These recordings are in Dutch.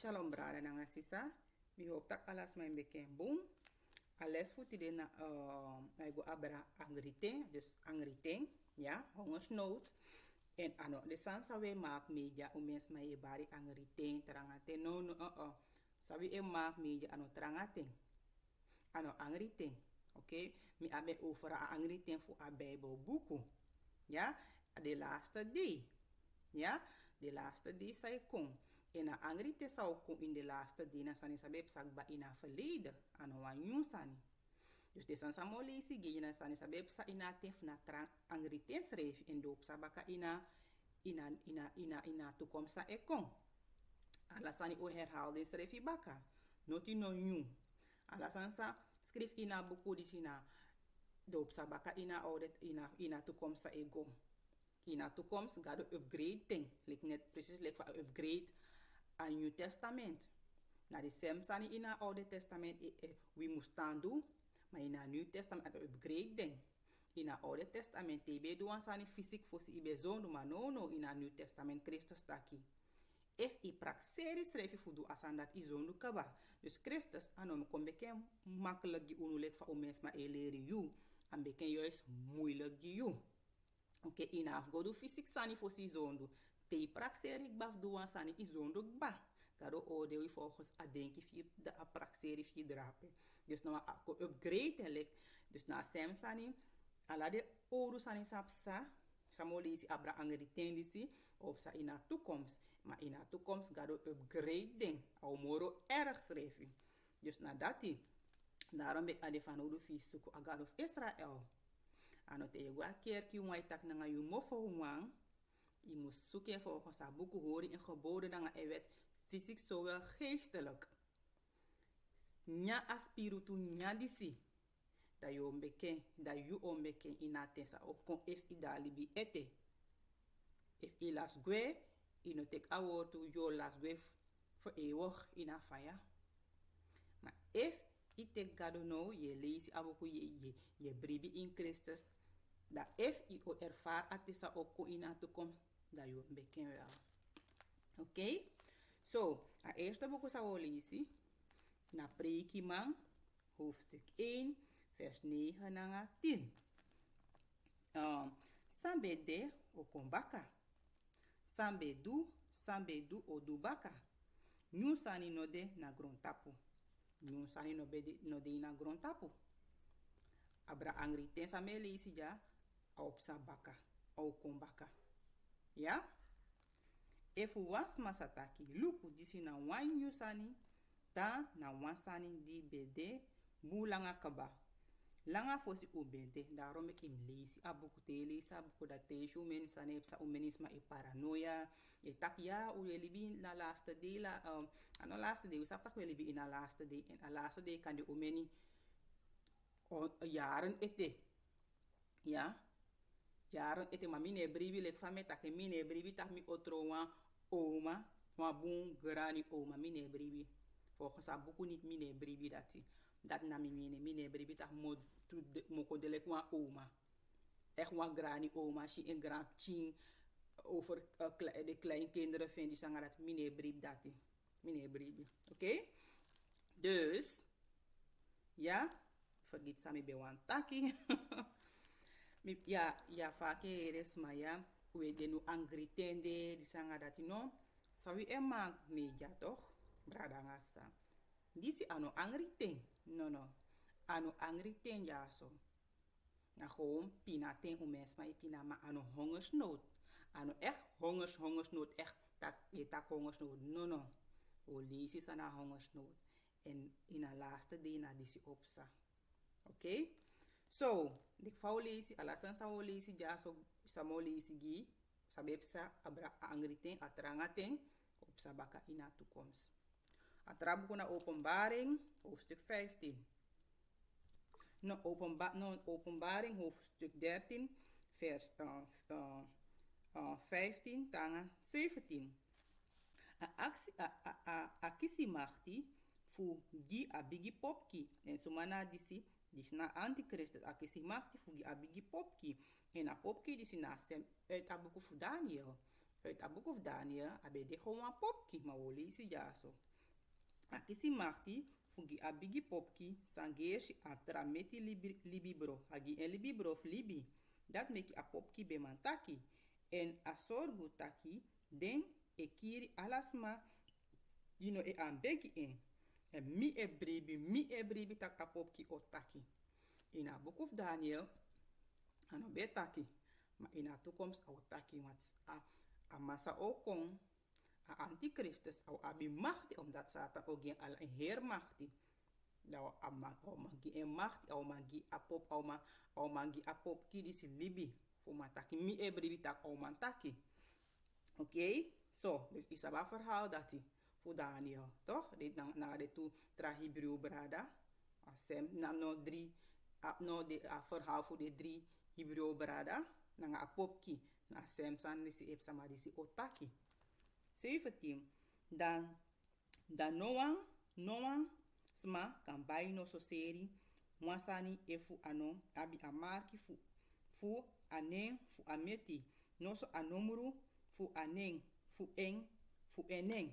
Shalom brada nanga sisa. Mi hoop tak alas mijn beken boom. Alles futi de na go abra angriting, dus angriting, ja, hongersnood. En ano de sansa we maak media o mens ma e bari angriting trangate no sabi e maak media ano trangate. Ano angriting. Oké, mi abe over a angriting fu a Bijbel buku. Ja, de laatste die. Ja, de laatste die zei kon. En a angrite zou kon in de laatste die na sani sabe sakba in a verleden. Ano wa nyun sani. Dus de san samoli si gina sani sabe sa ina tef na trang angrite schreef in doop sabaka ina toekomst e kon. Ala sani o herhaalde schreef baka. Noti no nyun. Ala sansa schreef ina buku di sina doop sabaka ina toekomst e go. In de toekomst gaat de upgrading. Net precies van upgrade aan Nieuw Testament. Na de semsani in het Oude Testament we moesten doen. Maar in het Nieuw Testament upgrading. In het Oude Testament tebe doen sani fysiek voor si ibe zondo. Maar no in het Nieuw Testament Christus taki. If i praxeri schrijf voor doe asan dat i zondo kaba. Dus Christus anom kom beken makkelijk die unulek van o mens maar leren you. En beken juist moeilijk die you. Oké, in afgodo fysiek sani voor si zondo. Te praxeri baf doan sani i zondo ba. Kado oordeel je volgens a denki fi de a praxeri fi drape. Dus nou a upgrade elek. Dus na sem sani ala de oru sani sapsa. Samolisi abra angeritendisi op sa in a toekomst. Maar in a toekomst gado upgrading. Au moro erg schrijven. Dus na dati. Daarom ben ik ade van odu fi suku agad of Israël. Ano te yegwa kerk yu tak nanga yu mofo wang. Je moet zoeken volgens haar boeken horen in geboden nanga wet fysiek zowel geestelijk. Nya aspiritu nya disi. Da yu ombeken inatensa op kon if idalibi ete. If i las gwe, ino tek awo tu yo las gwe voor eeuwig in a fire. Maar if I tek gado no, je lees aboku je bribi in Christus. Dat if I o ervaar atisa oko in a toekomst, dat je beken wel. Oké? So, a eerste boek sa we lezen. Na preki man, hoofdstuk 1, vers 9 na 10. Sambede o kombaka. Sambedu o dubaka. Nyu sani node na grontapu. Nyu sani no de na grontapu. Abra angri ten sa me leisi ja op sa baka au kombaka. Ja? Efu was masataki luku disi na wan nyu sani ta na wan sani di bede bu langa kaba. Langa fosi u bede daarom ik im leisi abuku te leisi abuku da te shu men sani epsa u menisma e paranoia e tak ja u libi na laatste deel ano laatste deel sap tak we libi in na laatste deel en a laatste deel kan de u meni jaren ete. Ja? Jaren ete ma mine bribi lek fame tak mine bribi tak mi otro wan oma wa boom grani oma mine bribi. Volgens haar boeken niet mine bribi dati. Dat na mine bribi tak moko delek wan oma. Echt wan grani oma, she een grand ching over de kleinkinderen vindt die zeggen dat mine bribi dati. Mine bribi. Oké? Dus, ja, vergeet sami bewan taki. Ja, vaak eres maya, we de nu angritende, die zeggen dat no, sawi maak meja toch? Brada ngasa. Disi ano angriten, no. Ano angriten ja so. Na gewoon pinaten umes maar pina ma ano hongersnood. Ano echt hongersnood echt tak je tak hongersnood. No. O lees is aan hongersnood. En in a laatste dina disi opsa. Oké? So, dik fau leesi, alasan sa o leesi ja so samo leesi gi, sabepsa abra angriten atrangaten op sabaka ina toekomst. Atrabuko na openbaring, hoofdstuk 15. Openbaring, hoofdstuk 13, vers 15, tanga 17. Akisi machti, fu gi abigi popki, en sumana disi, na antichrist akisi machti fu gi abigi popki. En a popki disi na sem uit abuku fu Daniel. Uit abuku fu Daniel, abede gewoon popki, maar we lezen ja zo. Akisi makti fugi abigi popki sangeersi a trameti libi bro. Hagi en libi bro libi. Dat meki a popki be man taki. En a sorgu taki den e kiri alasma dino e an begi en. En mi e bribi tak a popki o taki. In a book of Daniel, ano be taki. Maar in a toekomst au taki. Want a massa o kon, a antichrist au abi machti, omdat Satan ook geen al een heer machti. Nou, au magi en machti, au magi a pop, au magi a pop ki disi libi. Voor ma taki, mi e bribi tak au man taki. Oké, so, dus isaba verhaal dat hij voor Daniel, toch? Dit na de toe tra Hebrew brada. Asem na no drie, no de verhaal voor de drie Hebrew brada. Na a popki, na sem san disi epsama disi otaki. 17. Dan Noan sma kan bai no so seri. Mwasani efu ano abi amarki fu anen fu ameti. No so anomuru fu anen fu eneng.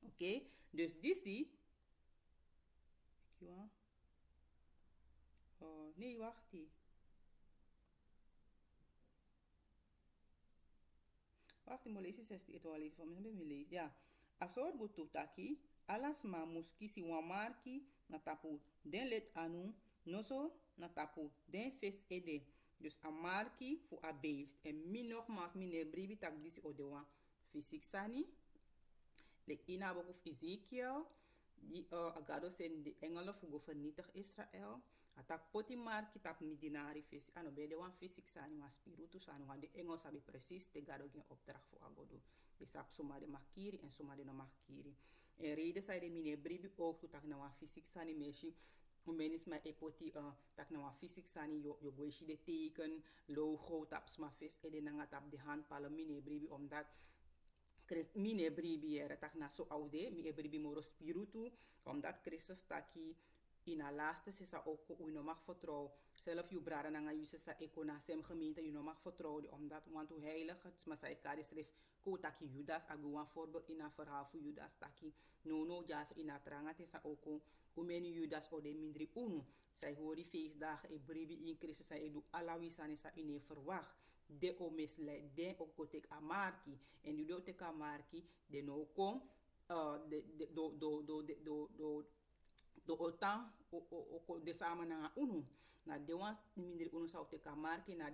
Oké, dus disi. Oh, nee, wacht. Wacht, ik moet lezen 16. Het was lezen van mij. Lezen. Ja. Asor go taki. Alas ma muskisi wamarki na tapu den let anu. Noso na tapu den fes ede. Dus a marki fu a beest. En mi nogmaals mi ne bribi tak disi odewa fysiek sani. Lek ina boek of Ezekiel. Die agado zijn de engelen voor vernietig Israël. Atak poti marki tap midinari fesi. Ano be de wan fysiek sani wan spiritu sani. Wan de engel sabi precies te gado gen opdracht voor agodo. De sap soma de makiri en soma de no makiri. En reden zei de mine bribi ook to tak na wan fysiek sani meshi. Menis ma epoti tak na wan fysiek sani yo goishi de teken logo tap sma fes e de nanga tap de handpalm mine bribi omdat mine bribi era tak na so oude mi e bribi moro spiritu omdat Christus taki in a laatste sisa ook u no mag vertrouwen zelf je brada nanga je sisa eko na sem gemeente je no mag vertrouwen omdat want hoe heilig het maar zij kari schreef ko taki Judas agu een voorbeeld in een verhaal voor Judas taki no jas in a tranga tisa ook u meni Judas o de mindri unu zij hoori feestdagen e bribi in Christus zij doe alawisa nisa in e verwacht de o misleid de o kotek amarki en die do tek amarki de no kom de do otan o de samen na unu na de wan minder unu zou te kamarki na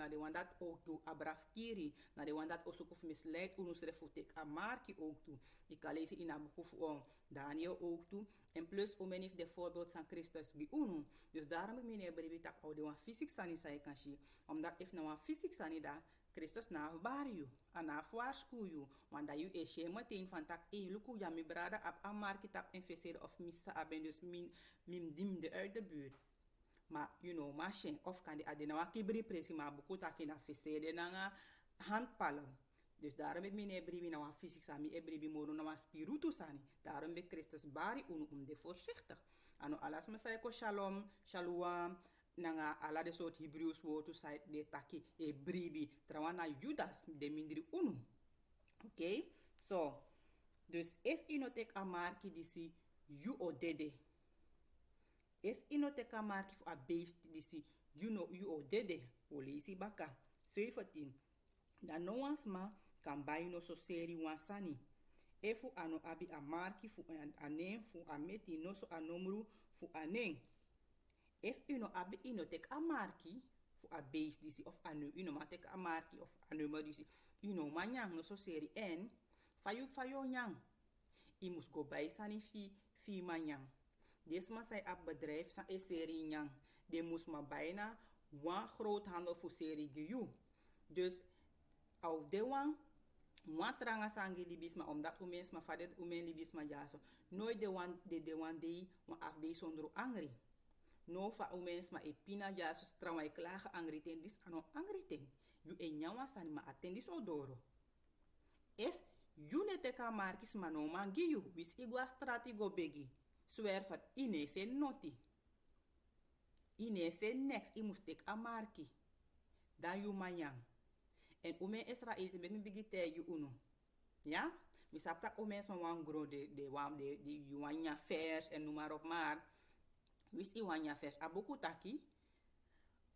de wan dat ook do abraf kiri na de wan dat ook of misleid unu schrijf te kamarki ook toe ik kan lezen in een boek Daniel ook toe en plus o men heeft de voorbeeld van Christus bij unu dus daarom ik meneer brevi tak o de wan fysiek sani sai kanshi omdat if na wan fysiek sani da Christus na bariu ana waarschuw want dat je is je meteen van tak luku ja mi brada ab amarki tap infeceren of missa aben dus min dim de uit de buurt maar you know machine of kan die adena wa kibri presi maar buku tak in infeceren na handpalm dus daarom ik meneer bribi na wan fysiek sani e bribi moro na wan spiritu sani daarom be Christus bari unu de voorzichtig ano alas mesai ko shalom nanga ala de soort Hebrews woord sai de taki e bribi trawana Judas de mindri unu. Okay? So, dus if inotek amarki disi you o dede. If inotek amarki for a beest disi you o dede. Olesi baka. 17. Dan no wansma kan buy no so seri wansani. Efu ano abi amarki fu anen fu ameti no so anomru fu anen. If abi tek amarki fu a beest disi of anu ma tek amarki of anu ma disi manyang no so seri en fayo nyang I mus go bij sani fi manyang desma sai ab bedrijf sa e seri nyang de mus ma bijna wan groothandel fu seri giyu dus au de wan tranga sangi libisma omdat umens ma fadet umen libisma jaso nooit de wan de wan afde sondro angri no fa umens ma e pina jaso trauma e klagen angri ten dis ano angri ten yu e nyawa sani ma attendis odoro if yu ne teka markis mano mangi yu wis igwa strati go begi swer fat ine fe noti ine fe next I mus tek amarki dan yu manyang en ume Israël te bemi bigi te yu unu ja Mi sapta o mens maar wan gro de wanya vers en noem maar op maar. Wis I wanya vers aboku taki.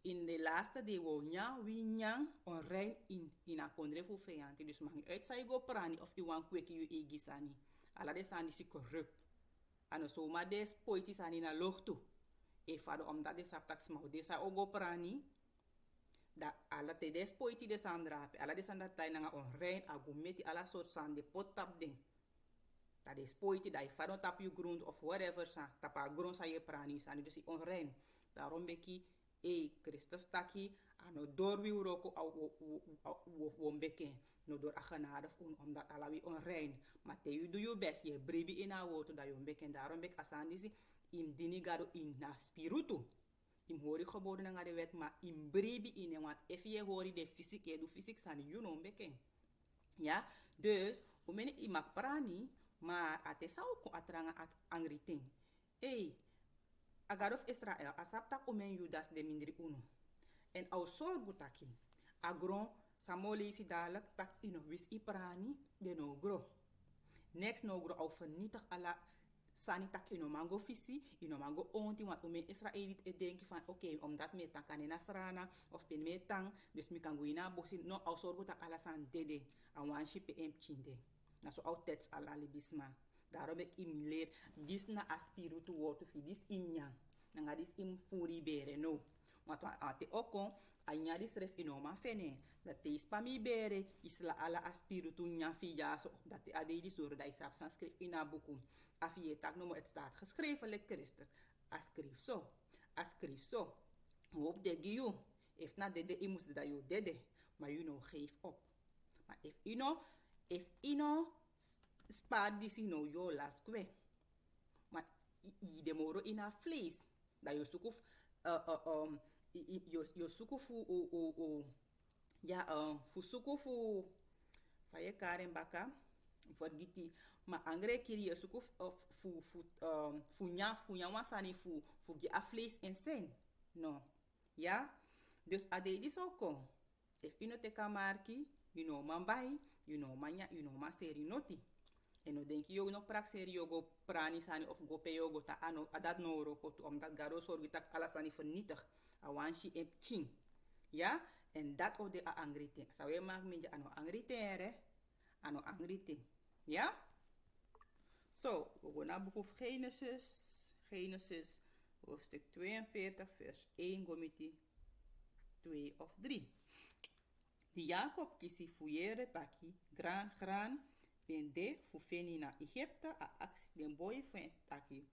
In de laatste de wonya wi nyang onrein in a kondre fu feyanti. Dus mag uit sa go prani of I wan kweki yu igisani. Ala de sani si corrupt. Ano so ma des poiti sani na lochtu. E fado omdat de saptak smau de sa ogo prani. Da ala te des poiti de sandrape. Ala de sandrape na onrein agumeti ala soort san de pot tap ding. Dat is poiti dat je fado tap je grond of whatever sa. Tapa grond sa je prani sani. Dus I onrein. Daarom beki Christus taki ano door wi roko au beken. No door a genade omdat ala wi onrein. Maar te you do your best. Je brebi in a woto dat je beken. Daarom bek asandisi im dini gado in na spiritu. Im hori geboden na de wet maar im brebi in want if je hori de fysiek je do fysiek sani you no beken. Ja, dus o meni I mak prani maar atesa ook atranga at angriting. A God of Israel asapta omen Judas de mindri uno. En au sorgu taki. Agron samoli si dadelijk tak ino wis I prani de no gro. Next no gro au vernietig ala sani tak ino mango visi, ino mango onti, want omen Israëliet denken van oké, omdat me tak kan nasrana of pen me tang, dus mi kan guina bosi no au sorgu tak ala san dede, awan shipe em chinde. Na so au tets ala libisma. Daarom ik im leer dis na aspiritu wotu fi dis im nyang. Nanga dis im furi bere no. Want ate okon anya dis ref inoma fene. Dat te is pa mi bere isla ala aspiritu nyang fi jaso. Dat te ade dis door da isap sanskrift ina buku. Afie tak no mo het staat geschreven le Christus. Askrif so. Askrif so. Hoop de giyu. If na dede imus da yo dede. Maar you know geef op. Maar if you know spaar disi no yo las kwe. Maar I de moro in a vlees. Dat je sukuf yo sukufu fu sukufu fa ye karen baka forgiti ma angre kiri yo sukuf fu nya wasani fu gi a vlees en sen. No. Ja? Dus ade dis oko. If ino te kamarki, you know man bai, you know manya, you know ma seri noti. En no denk je nog prak serio go prani sani of go pe go ta ano adat no roko to omdat garo sorgi tak alasani vernietig. Awanshi en ching. Ja? En dat of de a angrite. Sa we mag minja ano angrite ere. Ano angrite. Ja? So, we gaan naar boek of Genesis. Genesis hoofdstuk 42 vers 1 gomiti 2 of 3. Die Jacob kisi fuyere taki gran pende fufeni na Egypte a aksi den boyfriend taki.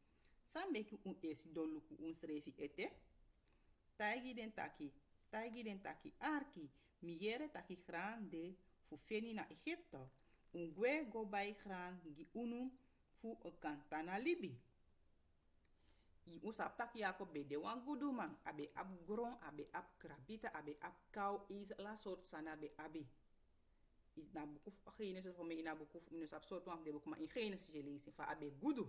Sambeki esi don luku srefi ete. Taigi den taki arki. Miere taki gran de fufeni na Egypte. Ungwe go by gran gi unum fu kantana libi. I usap tak Jacob be de wan gudu man. Abe ab gron, abe ab krabita, abe ab kau is la sort sana be abe. Na boek of Genesis voor mij in boek of minus absurd want de boek maar in Genesis je lezen van abe gudu.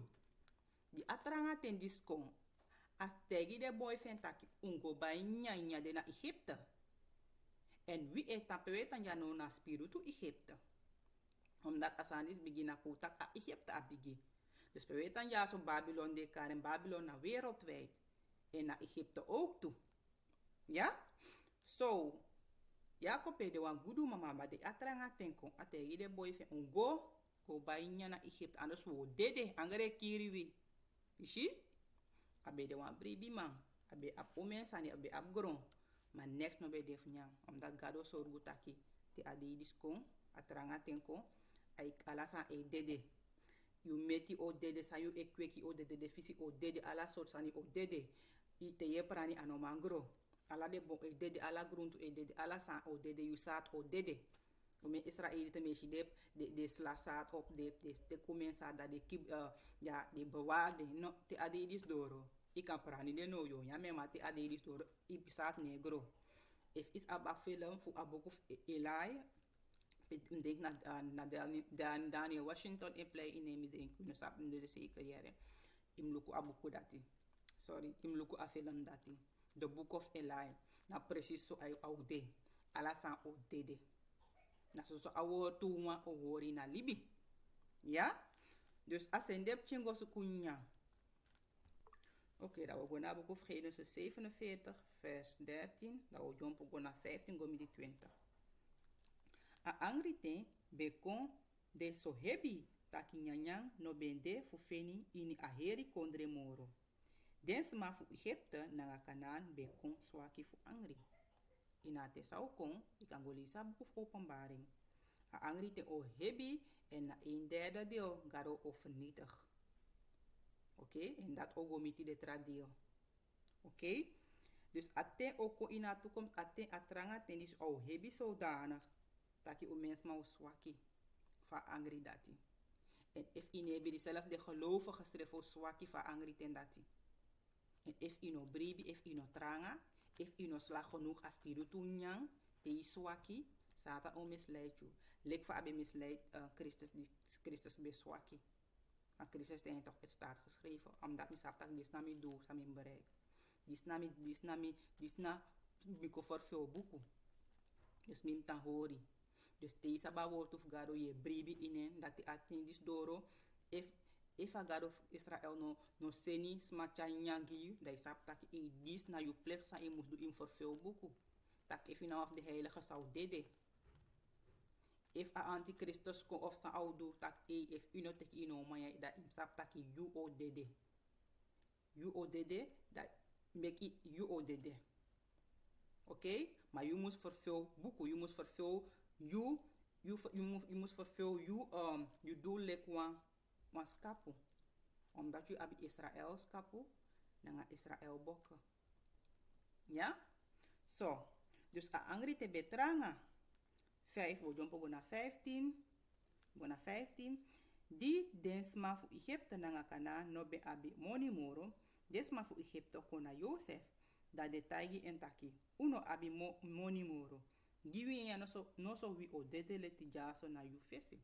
Die atranga ten diskon. As tegi de boyfriend taki ungo bij nyanya de na Egypte. En wie et tapewetan ja no na spiritu Egypte. Omdat asandis begina kutak a Egypte abigi. Dus we weten ja zo Babylon de karen Babylon na wereldwijd. En na Egypte ook toe. Ja? So, Jacob de wan gudu mama ba de atranga tenko ategi de boyfriend ungo go by na Egypte anders wo dede angere kiriwi. Ishi? Abe de wan bribi man. Abe ap omen sani abe ap gron. Maar next no be def nyang. Omdat gado so gutaki. Te adi diskon atranga tenko. Ay alasa e dede. You meti o dede sa you ekweki o dede de fisi o dede ala sort sani o dede. Ite ye prani anomangro. Ala de bon e dede ala gruntu e dede ala san o dede you saat o dede. Ome Israëliete meisje de sla saat op de komen saat dat de kib ja de bewaarde no te adedis doro. Ik kan prani de no yo ja me ma te adedis doro I saat negro. If is aba film fu abok of Eli ik denk naar Daniel Washington in play in neem denk kunnen sappen de zeker jaren. Im luku abuku dati. Sorry, im luku afilam dati. The Book of Eli. Na precies so ay aude. Ala san o dede. Na so awor tuwa o wori na libi. Ja? Dus ascendep chingo su kunya. Oké, dan we gaan naar boek Genesis 47, vers 13. Dan we jumpen naar 15, go met 20. A angrite bekon de so hebi taki nyanyang no bende fu feni ini a heri kondre moro. Densma fu Egypte na Kanaan bekon swaki fu angri. Ina te saukon, ikangolisa boek openbaring. A angrite o hebi en na 1/3 deel garo o vernietig. Oké, en dat ook omiti de tradio. Oké, dus aten ook in de toekomst aten atranga ten is o hebi zodanig dat je o mens maar swaki van angry dati. En if in hebi dezelfde geloven geschreven o swaki van angry ten dati. En if in o bribi, if in o tranga, if in o slag genoeg as spiritu nyang, te swaki, Satan o misleid je. Lek van abe misleid Christus beswaki. Maar Christus heeft toch het staat geschreven. Omdat mi saptak disnami doe, sami bereik. Disna biko for veel boeken. Dus mim tan hori. Dus te isaba woord of gado je bribi inen. Dat te atin dis doro. If a gado Israël no seni smacha nyangi. Dat saptak e dis na je plek sa e moest doen in voor veel boeken. Tak if nou of de heilige zou dede. If a antichristus ko of sa audu tak if ino tek ino maya da imsap tak you o dede. You o dede dat make it you o dede. Okay? Maar you must fulfill buku, you must fulfill you must fulfill you do like one skapu. Omdat you abi Israël skapu, nanga Israël bokke. Ja? So, dus a angry te betranga. 5, we jumpen naar 15. Naar 15. Die densma fu Egypte nanga kana no be abi moni moro. Desma fu Egypte kona Joseph. Da de taigi en taki. Uno abi moni moro. Giwi ya no so wi o dede le tijaso na yu fesi.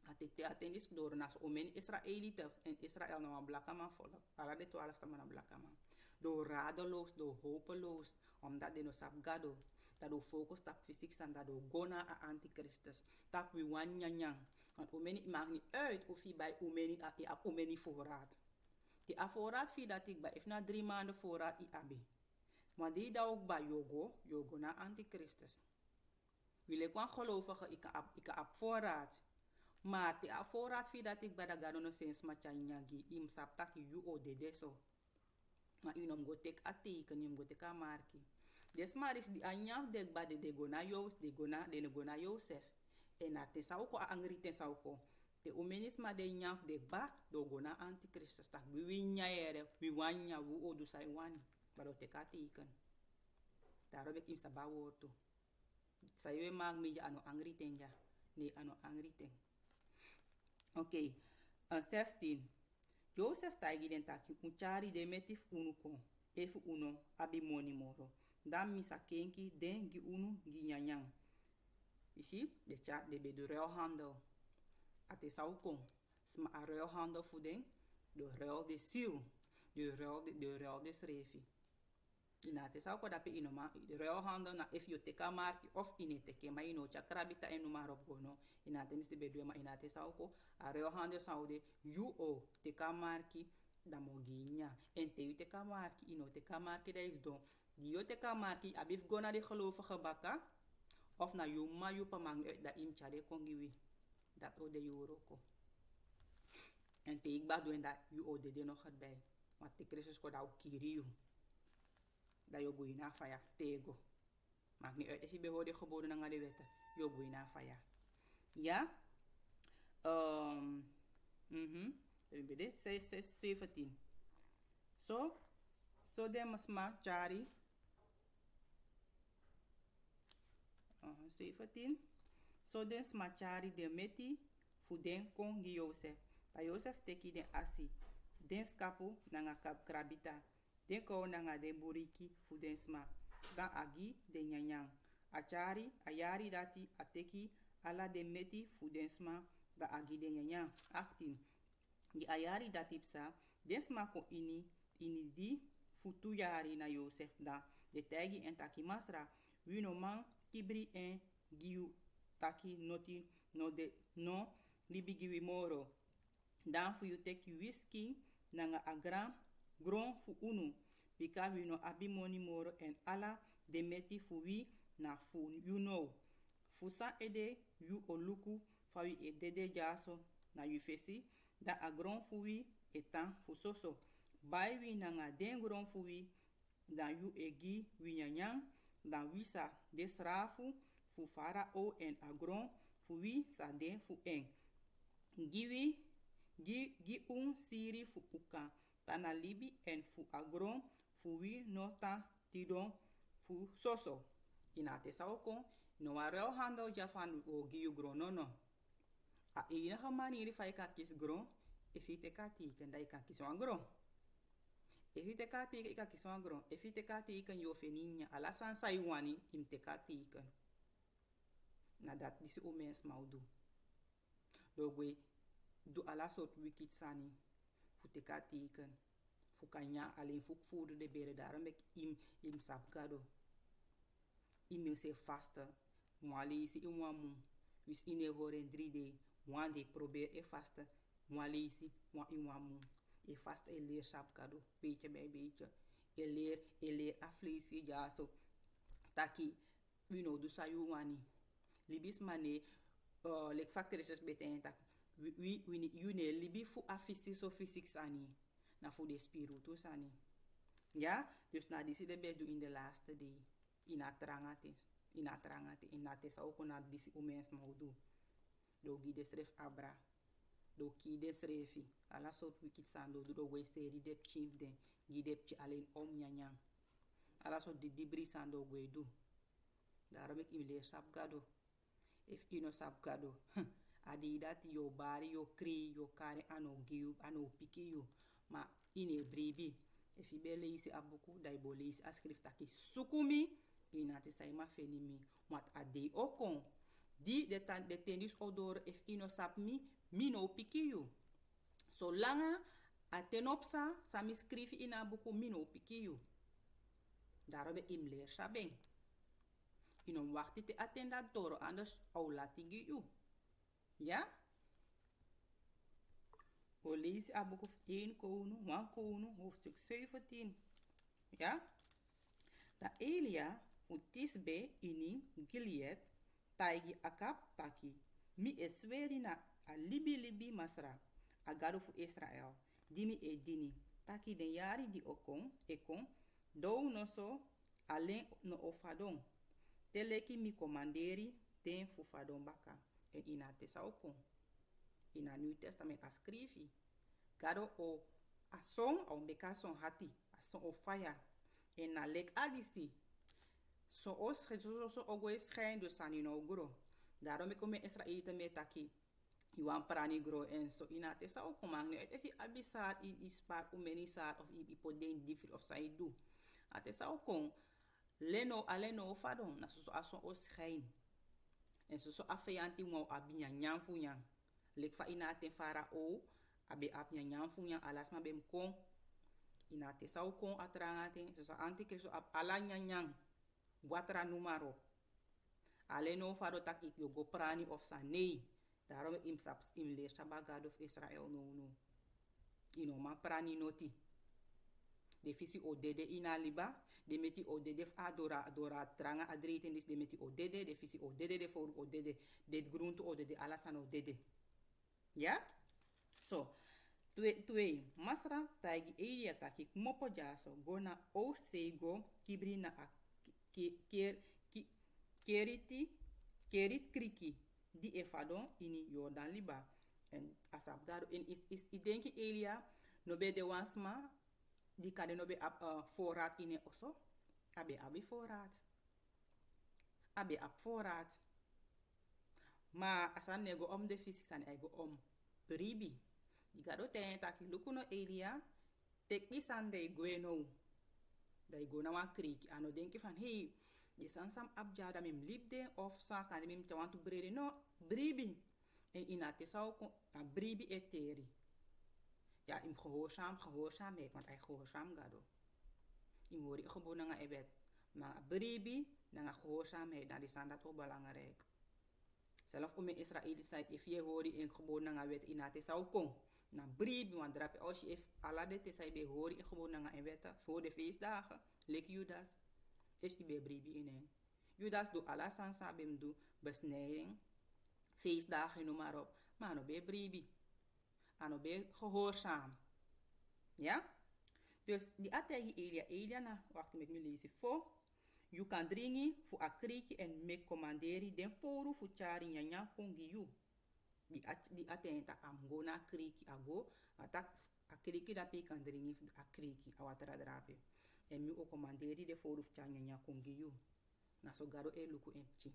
Atete atendis door nas omen Israelite en Israël na blakama volk. Para de 12 stama na blakama. Do radeloos, do hopeloos. Omdat de no sap gado. Dat do focus op fysiek en dat do gona a antichristus. Dat we wan nyanyang. Want omeni maakt niet uit of je bij omeni voorraad. Die voorraad vind dat ik bij if na 3 maanden voorraad i abi. Maar die dat ook bij yogo na antichristus. Wil ik wan gelovige ik ab voorraad. Maar die voorraad vind dat ik bij dat gano no sens machanyagi im saptak yu o dede so. Maar u nom go tek a teken, u go tek a marki. Des maar is die anyaf dek ba de gona Joseph. En na te sauko a angri te sauko. Te omenis ma de nyaf dek ba do gona antichristus. Tak wi nyaere, wi wanya wu o du sai wani. Baro te ka teken. Daarom ik im saba woordu. Sayo maak mi ja ano angri ten ja. Nee, ano angri ten. Oké, 16. Joseph taigi den taki uchari de metif unuko. Efu uno abimoni moro. Dan misa kenki den gi unu gi nyanyang. You see, de be de ruilhandel. Ate saukong. Sma a ruilhandel voor den. De ruil de ziel. De ruil de schreefie. Ina te sauko dape inoma. De ruilhandel na if you teka marki of ine teke. Maar ino chakrabita en numar op gono. Ina tenis de be doe maar ina te sauko. A ruilhandel saude. You o teka marki. Da moginya. En te you teka marki. Ino teka marki da is don. Die yo teka marki abif go na de gelovige baka. Of na yu ma yu pa mang uit da im chade kongiwi. Dat o de yoroko. En te ik ba doen dat yu o de nog erbij. Want de Christus ko da kiri yu. Dat yo goeie na faya. Tego. Maakt niet uit als je behoorde geboden naar de wetten. Yo goeie na faya. Ja? Bede 17. So de masma chari. 17. So den smachari de meti fu den kon gi Joseph. Ta Joseph teki den asi. Den skapu nanga krabita. Den ko nanga den buriki fu den sma. Dan agi den nyanyang. Ayari dati ateki ala den meti fu den sma. Da agi den nyanyang. 18. Di ayari dati psa. Den sma ko ini di fu tu yari na Joseph da. De tegi en taki masra. Wino man kibri en giu taki noti no libi giwi moro. Dan fu you take whisky nanga agram gron fu unu. Bika we no abi money moro en ala de meti fu wi na fu you know. Fusa ede you oluku fa wi e dede jaso na you fesi da agron fu wi etan fu soso. Bai wi nanga den gron fu wi dan you egi wi nyanyang dan wisa desrafu fu fara o en agron fu wi sa den fu en. Gi siri fu uka tana libi en fu agron fu wi nota tidon fu soso. Inate saoko no warel handel jafan o giu gron no. A enige manier fa ka kis gron if je te ka teken dat je kan kiezen gron. If je te ka teken, ik kan kiezen gron. If je te ka teken, je feninja. Alasan saiwani im te ka teken. Na dat disi o mens mau do. Dogwe do ala sort wicked sani. Fu te ka teken. Fu kanya alleen fu voerde de bere. Daarom ik im sapgado. Im se vaste. Mwali isi imwamu. Wis ine horen 3 day. One day probeer e vaste. Mwali isi imwamu. E vast e leer sapgado. Beetje bij beetje. E leer a vlees vi jaso. Taki. We no do sayu wani. Libis mane. Lek fakkeres beten tak. You ne libi fu a fysiek sani. Na fu de spiritu sani. Ja? Dus na disi de bedu in de laatste day. Ina trangate. Ina te sa ook na disi o mens mau do. Do gides ref abra. Do ki des refi. Ala sot wikit san do we seri dep chief den. Gidep chi alleen nyanyang. Ala sot di dibri san do we do. Daarom ik im leer sap gado. If ino sap gado. Adi dat yo bari, yo kri, yo kari ano giu, ano piki you. Ma ine bribi. If ibe leisi abuku, dai bo leisi askrif taki sukumi. Ina te sai ma fenimi. Wat ade okon. De tendis odor if ino sap mi no piki you. So langa atenopsa sami skrifi ina buku mi no piki you. Daarom ik im leer sabeng. Ino wakti te attenda toro anders au latigi you. Ja? O lees a boek of 1 koning, hoofdstuk 17. Ja? Da Elia utisbe ini Gilead taigi akap taki. Mi eswerina a libi masra. A gado fu Israel. Dimi e dini. Taki den yari di ekon. Dou no so alleen no ofadon. Teleki mi komanderi ten fu fadon baka. En ina tesa okon. Ina New Testament a skrifi. Gado o a song o beka son hati. A song o fire. En na lek adisi. So ogwe schijn dus aan ino gro. Daarom ik ome Israëlite met taki. Iwan prani gro en so ina tesa okon mang. If je abisaat i spaar umeni saat of i poden differ of sa i do. A tesa okon. Leno aleno fadon. Na so ason o schijn. En so afeyanti mo abi nyanyang fu nyang. Lek fa ina ten fara o abi ap nyanyang fu nyang alas ma bem kon. Ina te sa kon atrangate so antikristo ap ala nyanyang. Watra numero. Aleno faro tak ik yo go prani of sa nei. Daarom im saps im leer sabagad of Israel no. Ino ma prani noti. De visi o dede ina liba. De meti o dede adora tranga adreten dis de meti o dede. De visi o dede de for o dede. De grunto o dede alasan o dede. Ja? So. Twee. Masra taigi Elia taki mopo jaso. Go na o sego kibri na a kerit kriki. Di efadon ini Jordan liba. En asap gado. En is denki Elia no be de wansma. Die kan no be voorraad in oso. Abi voorraad. Abi ab voorraad. Maar asan nego om de fysiek san ego om bribi. Die gado ten taki luku no Elia. Teki san de go no. Dai go na wan kriki. Ano denki van hey. Je san sam abjada mim lipde of sa kan mim te want to brede no. Bribi. En inate sa ook een bribi eteri. Ja, im gehoorzaamheid, want hij gehoorzaam gado. Im hoor ik gewoon naar ebed. Maar bribi, naar gehoorzaamheid, dat is aan dat ook belangrijk. Zelf om in Israël site if je hori in gewoon na wet inate sau kon. Na bribi wan drape als je if alade te sai be hori in gewoon na en wetta voor de feestdagen. Lek Judas. Is je be bribi in. Judas do ala sansa bem do besnijding. Feestdagen noem maar op. Maar no be bribi. Ano be gehoorzaam. Ja? Dus die ategi Elia na, wacht met me lezen voor. You kan dringi fu akriki en me commanderi den foru fu chari nyanya kongi you. Die atenta am go na kriki ago, atak akriki da pe kan dringi fu akriki awatara drape. En mi o commanderi de foru fu chari nyanya kongi you. Na so garo e luku empchi.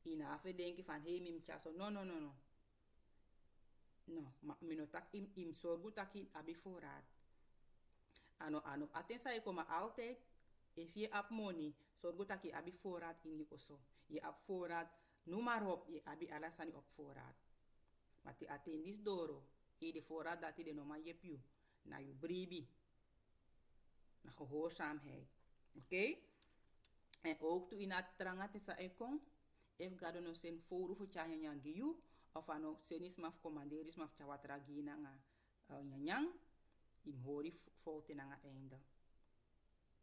Ina afe denki van hey mim chaso no. No, ma mino tak im sorgu taki abi voorraad. Ano, atensa je koma altijd. If je ab money, zorg dat je abi voorraad in je osso. Je ab voorraad, noem maar op, je abi alasani op voorraad. Maar te attendis doro, je de voorraad dat je de noma je piu. Na je bribi. Na gehoorzaamheid. Oké? En ook toen je na tranga te sa ekon, if gado no sen foru fu cha nyanyang giyu, of ano senis maf commanderis maf cha watra gi na nga nyanyang, im hori foute na nga einde.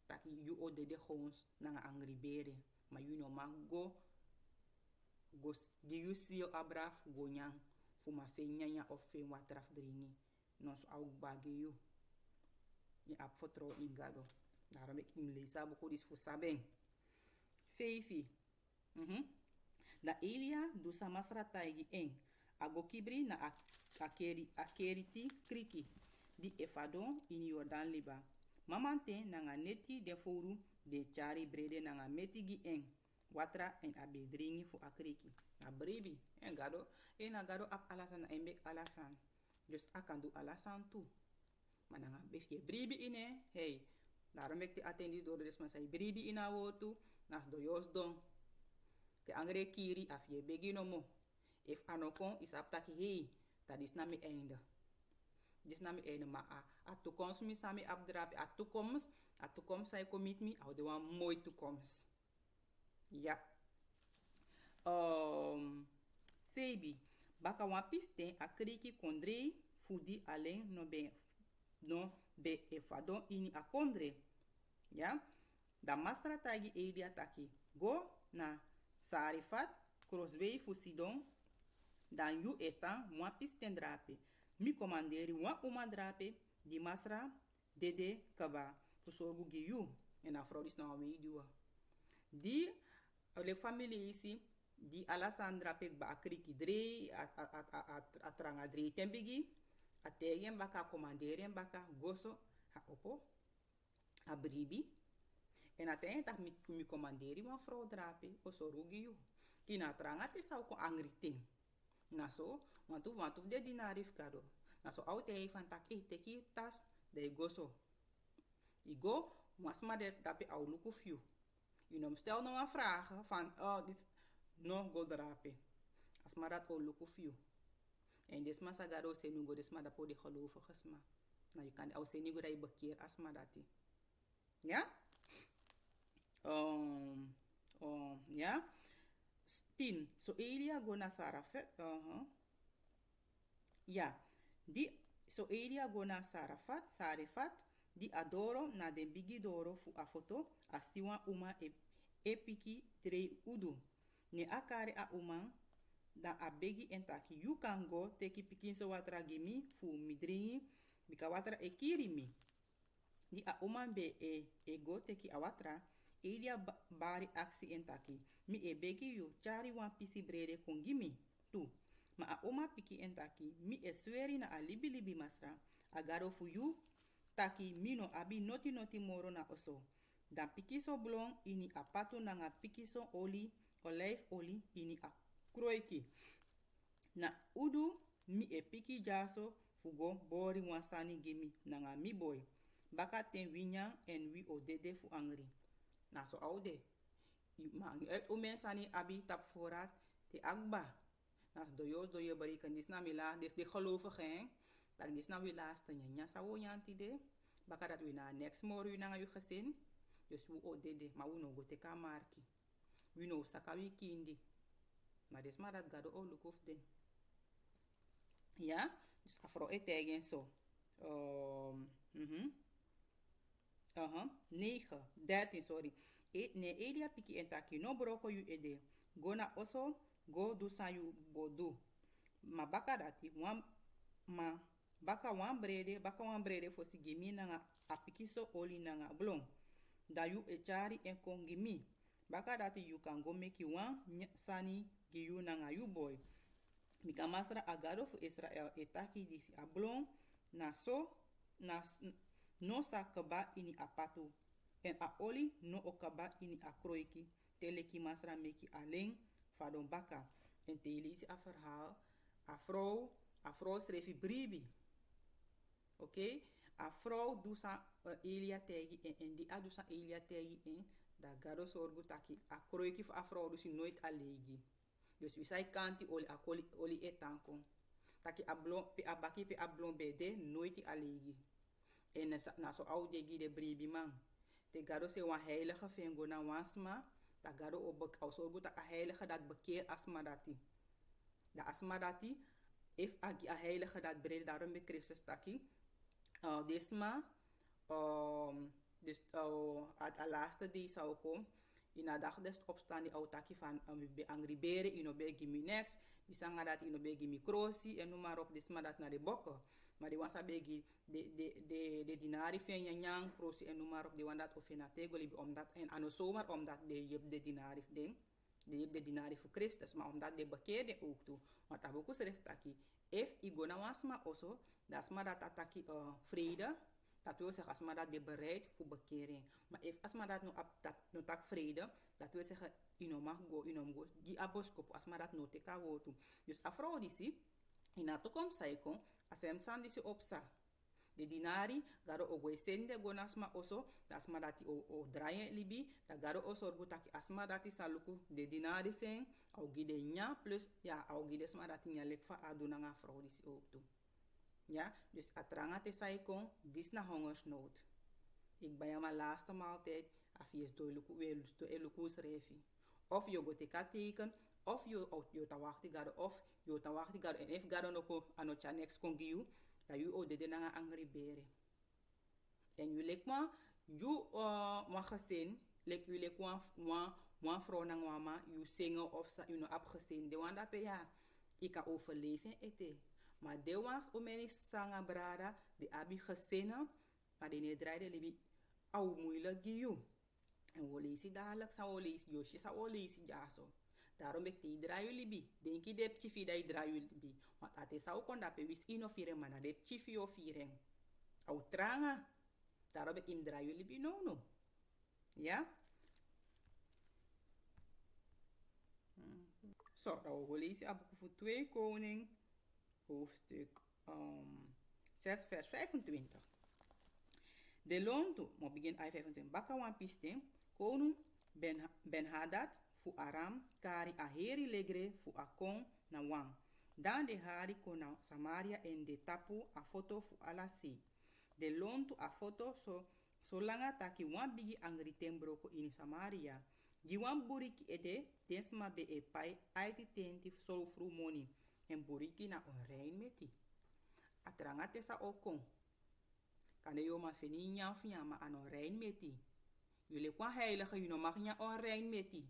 Taki you o de gons na nga angry bere. Maar you no mag go di you see abraf go nyang. Fu ma fe nyanya of fe watraf dringi. Nos au bagi you. Ni ap fotro ingado. Daarom ik im lesa boko dis fu sabeng. Feifi. Da Elia du samasra taigi eng. Ago kibri na akeriti kriki. Di efadon in Jordan liba. Mamante nanga neti de foru de chari brede nanga metigi eng. Watra en abe dringi fu akriki. A brebi. En gado. En a gado ap alasan en mek alasan. Dus akan du alasan tu. Maar nanga befje brebi ine. Hey. Daarom mek te attendis door de man say brebi ina wotu. Nas do yos don. Te angre kiri af je begi no mo. If anokon is ap taki hey. Dat is na me einde. Dis na mi ene ma a toekomst mi sami abdrapi a toekomst sai commit mi au de wan mooi toekomst. Ja. Sebi baka wan piste a kriki kondre fudi alleen no be efadon ini a kondre. Ja. Da masra tagi Elia taki go na Sarifat crossway fu Sidon dan yu etan wan piste drapi. Mi commanderi wan uma drape di masra dede kaba fusorgu giyu en afrodis na wame diwa. Di le family isi di Alessandra pek ba akriki dre atranga dre tembigi ategen baka commanderi baka goso ha opo a bribi en ategen tak mi commanderi wan vrouw drape fusorgu giyu. Kina tranga te sau ko angriting. Naso, wantu de dinarif kado. Naso out van tak teki tas de goso. Igo, masma de tapi au luku fiu. Je nom stel nou een vraag van, dit no go drape. As maar dat o luku fiu. En desma sagado senugo desma da po de gelovige gesma. Nou, je kan au senigo dat je bekeer asma dati. Ja? Ja? 10. So Elia go na Sarafat. Ja. So Elia go na Sarifat. Di adoro na den bigi doro fu a foto. A siwa uma e piki 3 udu. Ne akare a uma. Dan a begi entaki. You can go teki pikin so watra gimi fu midringi. Bika watra e kirimi. Di a uma be e go teki a watra. Elia bari aksi entaki. Mi e begi yu chari wan pisi brede kongimi. Tu. Ma a oma piki entaki. Mi e sweri na a libi masra. Agaro fu yu. Taki mino abi noti moro na oso. Dan pikiso blong ini a patu na nga pikiso olive oli ini a kroiki. Na udu mi e piki jaso fugo bori wansani gimi na nga mi boy. Baka ten winyang en wi o dede fu angri. Na so oude. Maar uit omensani abi tap voorraad te akba. Nas do je beriken dis na mila des de gelovigen. Dat dis na wila stanya sa wo yanti de. Baka dat we na next morgen na yu gezin. Dus we o dede maar we no go te kamarki. We no sakawi kindi. Maar dit maar dat gado o look of de. Ja, dus afro tegen zo. Mhm. 9, 13, sorry. Ne elia piki entaki no broko yu ede. Go na oso, go do san yu bodu. Ma baka dati, ma baka wan brede fosi gimi nanga apiki so oli nanga blong. Da yu echari en kon gimi. Baka dati yu kan go meki wan sani gi yu nanga yu boy. Mika masra agado fu Israel etaki disi a blong na so na no sa kaba ini apatu. En a oli no okaba ini a kroiki. Teleki masra meki alleen fadon baka. En telisi a verhaal. A vrouw schreef bribi. Oké? A vrouw doet sa Elia tegi en die a doet sa Elia tegi en da gado sorgu taki. A kroiki voor a vrouw dus nooit alegi. Dus we zei kanti oli etanko. Taki a blon pe a baki pe a blon bede nooit alegi. En na so oudegi de bribi man. Te gado se wan heilige vengo na wansma. Da gado obek sorgu tak a heilige dat bekeer asma dati. Da asma dati if agi a heilige dat brede daarom be Christus taki. Desma dus a laatste die zou komen. In a dag des opstaan die autaki van be angribere ino be gimi next. Die sanga dat ino be gimi krosi en noem maar op desma dat naar de bokken. Maar die wansa begi de dinari fen yang krosi en noem maar op die wan dat of na tego libi omdat en ano zomaar omdat de dinari ding. De dinari voor Christus, maar omdat de bekeerde ook toe. Want aboku schrijft taki, if igona wasma also, dat is maar dat ataki vrede, dat wil zeggen als maar dat de bereid voor bekering. Maar if als maar dat no tak vrede, dat wil zeggen ino mag go, die aboskop, als maar dat no teka go toe. Dus afrodisi, in a toekomst zei kon, als hem san disi opsa. De dinari garo o sende gonasma oso dasma dati o draaien libi da garo o sorgu taki asma dati saluku de dinari feng au gide nya plus ja au gide sma dati nya lekfa aduna nga fraudisi ook toe. Ja, dus atranga te saikon dis na hongersnood. Ik ben ja mijn laatste maaltijd afies do eluku refi. Of je go te teken of je ta wachti garo of je ta wachti garo en if garo no ko anocha next kon giu da yu o dede nanga angry bere. En yu lek ma yu wan gezin lek yu lek wan vrouw nang wama yu single of sa yu no abgezin de wan da pe ja ika overleven ete. Maar de was o meni sanga brada de abi gezinnen maar de ne draaide libi au moeilijk giu. En we lezen dadelijk sa we lezen Yoshi sa we lezen jaso. Daarom ik die draai libi. Denk je dat chifi dat draai libi. Want ate zou kon dat bewis ino firen maar dat chifi o firen. Au tranga. Daarom ik im draai libi no. Ja? Zo, dan we lezen ab voor 2 Koning hoofdstuk 6 vers 25. De loon toe, mo begin ai 25. Baka wan piste, koning Ben Hadad fu Aram kari a heri legre fu akon na wan. Dan de hari kona Samaria en de tapu a foto fu alasi. De loon tu a foto so langa taki wan bigi angri tembroko in Samaria. Di wan buriki ede densma be e pai aiti tenti solo fru moni. En buriki na onrein meti. Atrangate sa okon. Kane yo ma feni nyafnya ma an onrein meti. Jullie kwa heilige you no mag nya onrein meti.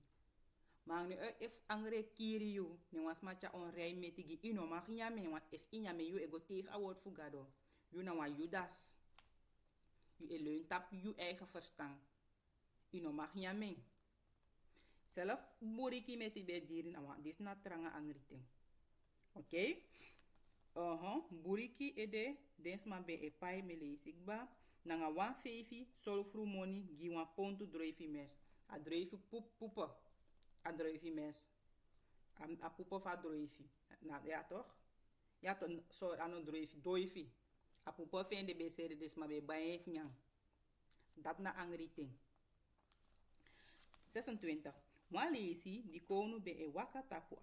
Maar nu if angre kiri you, ne was macha onrein meti gi ino mag nya me want if inya me you ego tegen a woord fugado. You na wan judas. You eleun tap you eigen verstand. Ino mag nya me. Zelf buriki meti be dirin awan dis na tranga angriting. Oké? Buriki ede densma be e pai mele sigba. Nanga wan fefi solo fru moni gi wan pontu dreifi mes. A dreifi pupa. A dreifi mes. A pupa fa dreifi. Na ja toch? Ja toch so ano dreifi doifi. A pupa fende be sere des ma be baie nyang. Dat na angriting. 26. Mwa lesi di konu be e waka tapu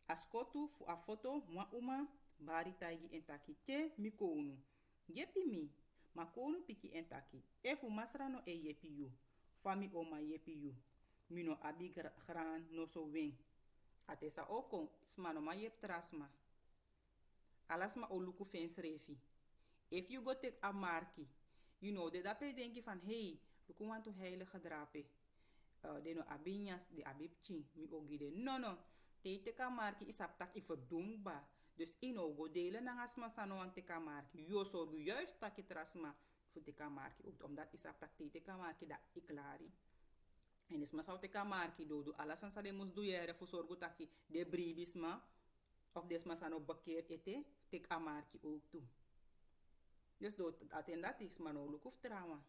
askotu fu a foto mwa uma bari taigi entaki che mi konu. Yepi mi. Ma konu piki entaki. Efu masrano e yepi yu. Fami oma yepi yu. Mino abi gran no so wing. Atesa okon, smano ma yep trasma. Alasma o luku fens refi. If you go take a marki, you know, de dape denki van, hey, luku want to heilige drape. De no abinyas, de abipchi, mi ogide. No, no. Te teka marki isap tak iferdumba. Dus ino go delen na asma sano an teka marki. Yo sorgu juist tak trasma voor teka marki. Omdat isap tak te teka marki da iklari. En is mas teka marki do alasan sa de mus do yere voor sorgu taki de bribis ma. Of des mas ano bakeer ete, teka marki ook toe. Dus do atendat is mano lukuf trauma.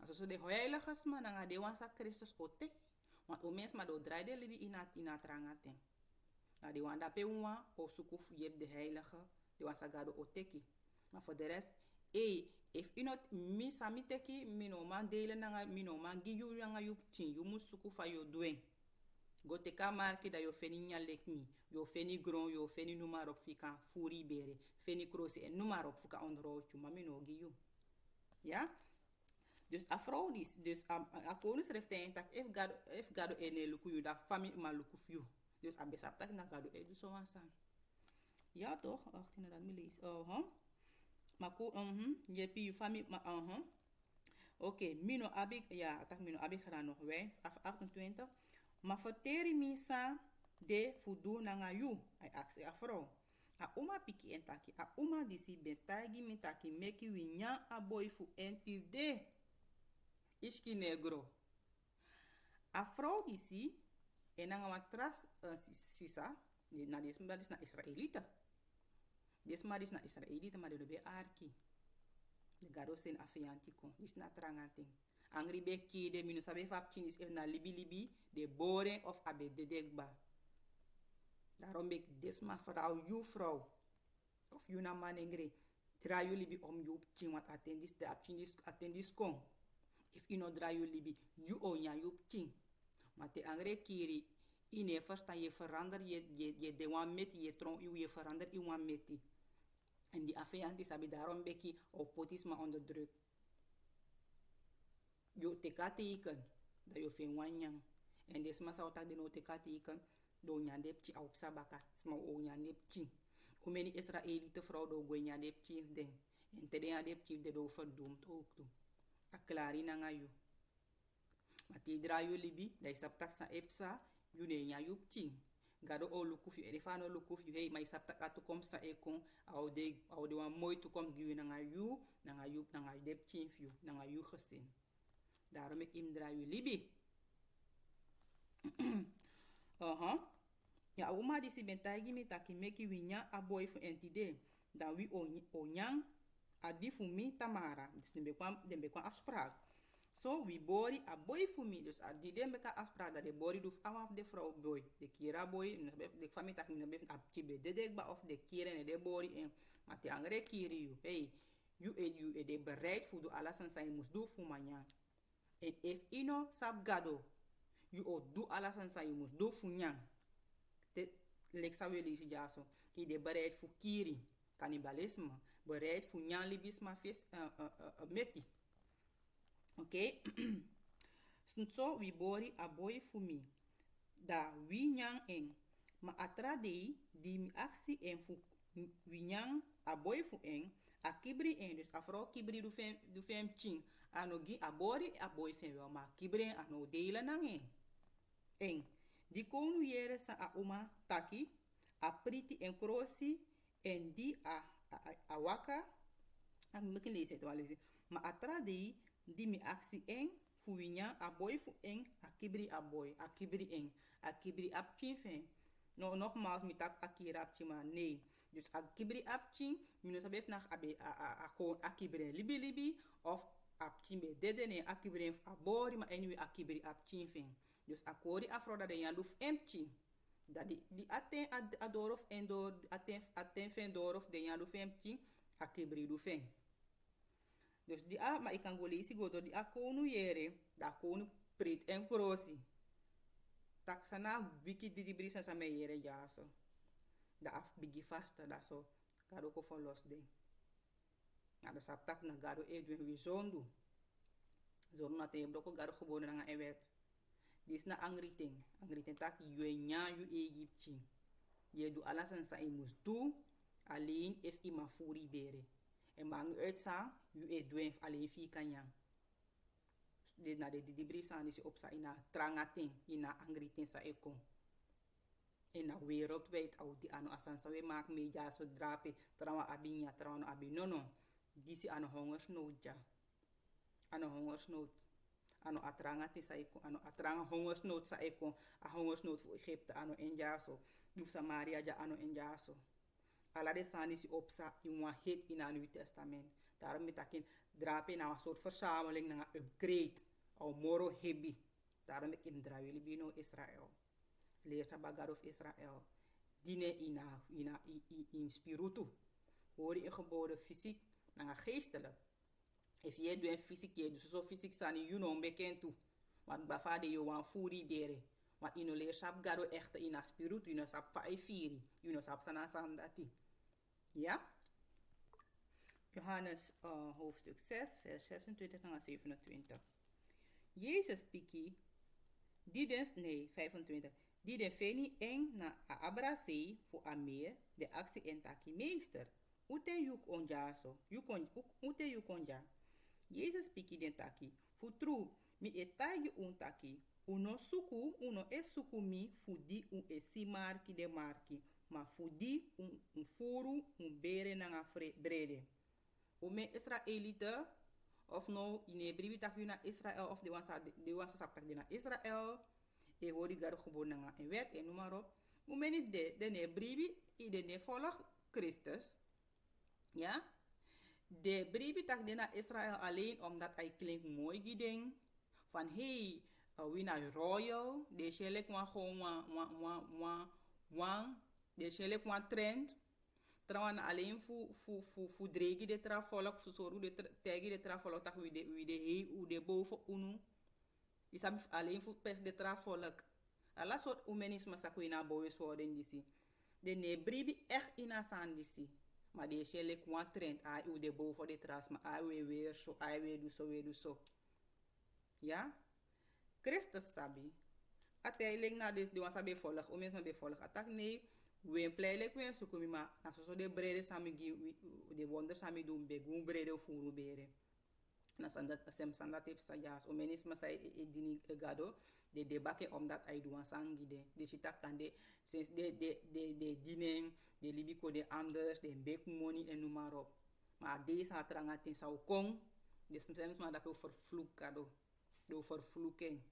Als zo de heiliges man nga de wansa Christus otek. Want o mens ma do draai de libi ina trangaten. Na de wanda pe unwa o sukuf yep de heilige. De wansa gado oteki. Maar voor de rest, if you not mi sami teki, mi no man delen nga, mi no man gi yu nga yup chin. You mus sukufa yo doen. Go teka marki da yo feni nyalek mi. Yo feni gron, yo feni numarop fika furi bere. Feni krosi en numarop fika ondrootju. Maar mi no gi yu. Ja? Dus afrodis, dus a konus reften tak if gado ene luku yu da fami ma luku yu. Dus a besap tak na gado edu so wansan. Ja toch? Wacht in dat mi lees. Ma ko je pi yu fami ma Oké, mino abik ja, tak mino abik gaan nog wij af 28. Ma verteri misa de fudu nanga yu. Ai axe afro. A uma piki entaki, a uma disi betagi mi taki meki winya a boy fu enti de. Iski negro. Afro disi enanga matras sisa na desma dis na Israelita. Desma dis na Israelita ma de be arki. De gado sen afianti kon. Dis na tranganting. Angri beki de minu sabe fap chinis if na libi de boren of abe de degba. Daarom bek desma vrouw, you vrouw. Of you na man engre. Draai you libi om you chin wat attendis kon. If you no draai you libi, you onya you chin. Maar te angre kiri, ine verstaan je verander je de wan meti, je tron je verander je wan meti. En die afeanti sabi daarom beki opotisme onder druk. Yo tekati ikan, da yo fen wanyang. En desma sa otak de no tekati ikan, do nyandep chi op sabaka, sma o nyandep chi. Umeni Israelite vrouw do go nyandep chi den. En te den adep chi de do verdoemd ook toe. A klari na ngayu. Maar te draai yo libi, da isap tak sa epsa, yu ne nya yup chi. Gado o lukuf yu, erefano lukuf yu, hey, ma isap tak atu kom sa ekon, au de wan mooi toekom giyu na ngayu, na ngayu, na ngayu dep chi yu, na ngayu gesin. Daarom ik im draai yu libi. Ja, uma disi bentagi mi taki meki winya a boy fu entide. Dan wi onyang adi fu mi tamara. Dus den bekwan afspraak. So we bori a boy fu mi. Dus adi den beka afspraak dat de bori duf awaf de vrouw boy. De kira boy, de fami tak mi bef ab kibe de degba of de kira en de bori en. Maar te angre kiri yu. Hey, you de bereid fu do alasan sa mus do fu manya. En if ino sab gado, you o do alasan sa mus do fu nyang. Te leksa we lisi jaso. I de bereid fu kiri, cannibalisme, bereid fu nyang libisma fes meti. Oké? So we bori a boy fu mi. Da wi nyang eng. Ma atra dei di mi aksi en fu wi nyang a boy fu eng. A kibri en. Dus afro kibri du fem ching. Ano gi a bori a boy fen wel. Ma kibri ano delen nang eng. Eng. Di konu yere sa a uma taki. A priti en krosi. En di a waka. I'm making lazy to alize. Ma atra dei di mi aksi eng. Fu winya a boy fu eng. A kibri a boy. A kibri eng. A kibri ap chin fen. No, nogmaals, mi tak akira ap chin maar nee. Dus a kibri ap chin. Mi no sabef nach a kibri libi. Of ap chin be dedene. A kibri a bori. Maar anyway a kibri ap chin fen. Dus a kori afro dat de yan duf empty. Dat die aten adorof en door aten fen dorof de yan duf empty. A kibri du fen. Dus die a, maar ik kan go lezen go door die a konu yere. Da konu prit en krosi. Tak sana biki di brisa sa me yere jaso. Da af bigi fasta da so. Gado ko fon los den. Na da sap tak na gado edwen wi zondu. Zonu na te broko gado gewoon na nga ewet. Dis na angriting. Angriting tak yue nya yu Egypti. Je du alasan sa imus tu alleen if ima furi bere. En mang uit sa yu dwen alleen fi kanyang. De na de dibri sa nisi op sa ina trangating ina angriting sa ekon. En na wereldwijd au di ano asan sa we maak meja so drape trawa abinya trawa no abi no. Disi ano hongersnood ja. Ano hongersnood. Ano atrangati sa eko, ano atranga hongersnood sa eko, a hongersnood fu Egypte ano enjaso, du Samaria ja ano enjaso. Ala de sani si opsa in wa hit in het Nieuw Testament. Daarom betakin drape na een soort verzameling na upgrade au moro hebi. Daarom ik in draweli bino Israël. Leer sa bagad of Israël. Dine in spiritu. Hoor je geboden fysiek na geestelijk. If je doet fysiek, je doet zo fysiek sani, you know, bekend toe. Want bafade je wan furi bere. Maar ino leer sap gado echte in a spiritu, ino sap faifiri, ino sap sana sandati. Ja? Johannes hoofdstuk 6, vers 26 en 27. Jezus piki, nee, 25. Die den feni eng na a abrasei voor a meer, de actie en taki meester. Uten yuk onjaso, uten yuk onja. Jezus piki den taki, futru, mi etagi un taki, uno suku, uno esuku mi, fudi un esi marki de marki, ma fudi un furu, un bere na brede. Ome Israëlieten, of no, in Hebrew tak na Israël, of de wansa saptak na Israël, e hori gar gewoon na een wet en noem maar op. Ome niet de Hebrew, de volg Christus, ja? De bribi tak de na Israël alleen omdat hij klinkt mooi gideng. Van hey, we na royal. De shelek wan gewoon de shelek wan trend. Trouwen alleen fu dregi de tra volk. Fu soru de tegi de tra volk. Tak we de hey u de boven unu. Isabi alleen fu pes de tra volk. Alla soort umenisme sakwe na boys worden disi. De ne bribi echt ina san disi. Maar die is je een trend. Ai u de boven de tras. Maar ai we weer zo. Ai we do zo. We do zo. Ja? Christus sabi. Ateiling na dus. Die was sabi volg. O mensen be volg. Atak nee. We een pleilijk we zo kom maar. Na zo de brede sami gi. De wonder sami doen. Begun brede furu bere. Na sandat sem sandat heb sa jas. O menis ma sai dini gado. De debake omdat ai doen sangi de. De chita kan de. Sinds de dining. De libico de anders, de bek money en noem maar op. Maar deze had er aan het in zou kon. Dus soms maar dat we vervloek kado. De vervloeking.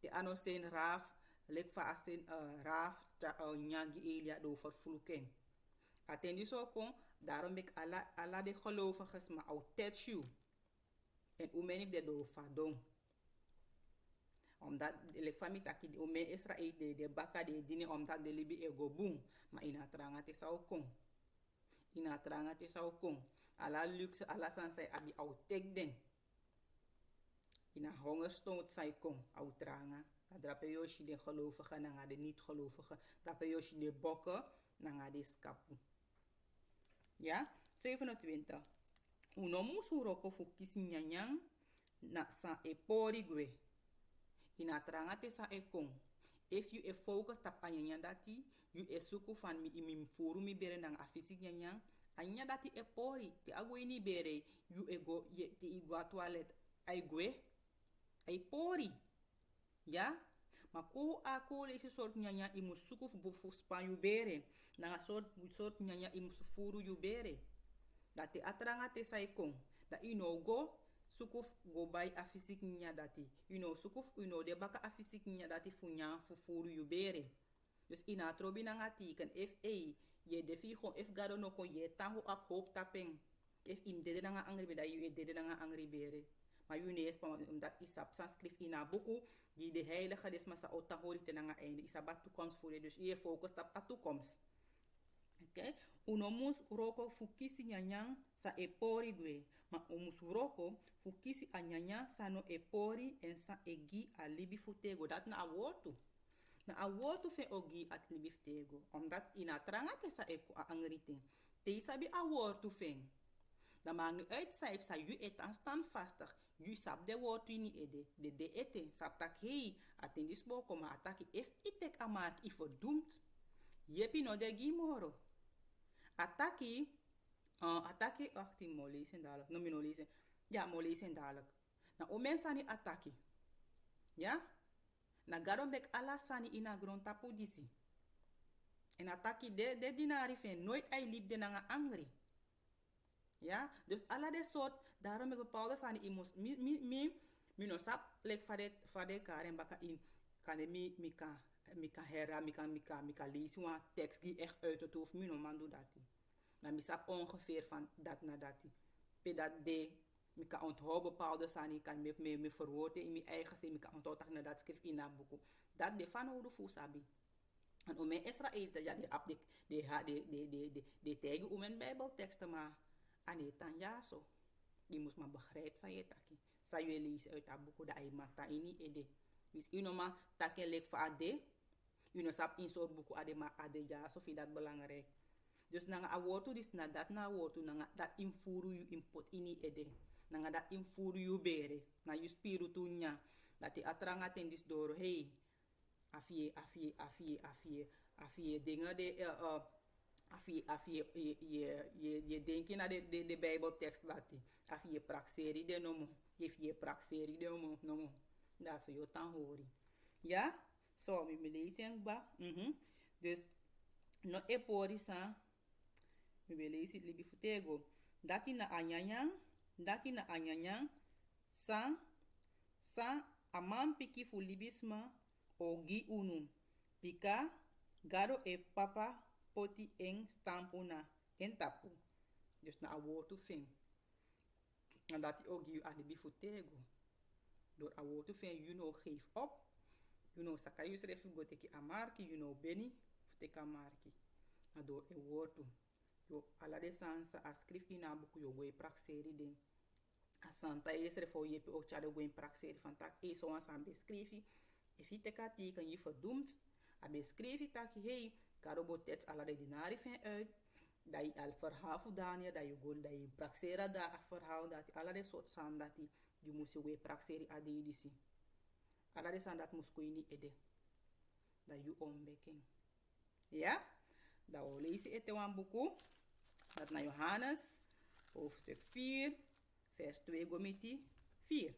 De ano zijn raaf, lek va zijn raaf, nyagi elia de vervloeking. Atendi zo kon, daarom ik alla de gelovigen maar altijd shoe. En hoe men heeft de do fadong. Omdat lek famit aki o me Israël de baka de dini omdat de libi ego boom. Maar ina tranga te sao kon. Ina tranga te sao kon. Ala luxe ala sansai abi au tek den. Ina hongerstoot sai kon au tranga. Adrape yoshi de gelovige na de niet gelovige. Drape yoshi de bokken na de skapu. Ja? 27. Uno musu roko fukisi nyanyang na sa epori gwe. Ina trangate sa ekong. If you focus tap anya dati, you suku fan mi imim furu mi bere nang afisik nyanya, anya dati pori, te agwe ni bere, you ego ye te igwa toilet, ay gwe, ay pori. Ja? Ma ko ako le sort nyanya imu suku fu span you bere, nang sort nyanya imu furu you bere. Dati atrangate sa ekong, da inogo, sukuf go by a fisik nya dati. Sukuf de baka a fisik nya dati funya fufuru yu bere. Dus ina trobi na ngati kan if ye defi kon if gado no kon ye tahu up hoop tapping. If im dede na angri beda yu dede na angri bere. Maar yu ne espa omdat isap sanskrift ina buku die de heilige des masa ota horite na einde isabat toekomst voor dus je focus op a toekomst. Okay? Unomus roko fukisi nyanyang sa epori gwe. Ma umus roko fukisi anyanya sa no epori en sa egi a libi futego. Dat na awotu. Na awotu fe ogi at libi futego. Omdat ina trangate sa eko a angriting. Te isabi awotu fe. Dan maakt niet uit, zij je etan standvastig. Je sap de woord wie niet ede. De eten. Sap tak hei. Aten dis boko ma ataki. If itek amark i verdoemd. Jepi no de gimoro. Ataki. Ataki. Ach, die mo lezen dadelijk. No, mi no lezen. Ja, mo lezen dadelijk. Na o mensen ni ataki. Ja? Na garo mek ala sani ina grond tapu disi. En ataki de dinari fen. Nooit ai lip de nanga angry. Ja, dus alla de soort, daarom ik bepaalde sani imus, mi no sap, like fade karen baka in, kan de mi kan hera, mi kan lezen, want tekst die echt uit het hoofd, mi no man doe dat. Maar mi sap ongeveer van dat naar dat. Pe dat de, mi kan onthouden bepaalde sani, kan me verwoorden in mijn eigen zin, mi kan onthouden naar dat schrift in dat boek. Dat de van hoe de voet sabi. En om mijn Israël, ja, de tegen om mijn bijbelteksten maar. Ane tan ja so. Die moest maar begrijpen sa je taki. Sa je lees uit dat boek da ai mata ini ede. Dus inoma taken lek voor ade. Uno sap in soort boek ade ma ade ja so vind dat belangrijk. Dus nanga awotu dis na dat na awotu nanga dat infuru you import ini ede. Nanga dat infuru you bere. Na you spiritu nya. Dat die atranga ten dis doro hey. Afie dingen de je denken naar de Bijbeltekst laat je praxeri de nomo je praxeri de nomo dat is je tan horen ja zo mi lezen ba dus no e porisa mi lezen libi futego dati na anyanya sa amam piki fu libisma ogi unum pika garo e papa poti eng stampuna en tapu. Dus na awotu fin. En dat hij ook je alibi voor tego. Door awotu fin, you know, geef op. You know, sakai schrijf go teki amarki, you know, beni, voor teki amarki. En door een woord yo ala de sansa a schrift in a boek yo go e praxeri den. A santa esre fo je ook chade go in praxeri van tak e so ans aan beschrijven. If je teka teken je verdoemd, a beschrijven tak hey, karobo tets ala de dinari fin uit. Dat je al verhaal voor Daniel, dat je go, dat je praxera da verhaal, dat je alle de soort san dat je moest je praxeri ade disi. Alla de san dat moest je niet ede. Dat je ombeken. Ja? Dat we lezen ete wan boku. Dat naar Johannes, hoofdstuk 4, vers 2 gomiti 4.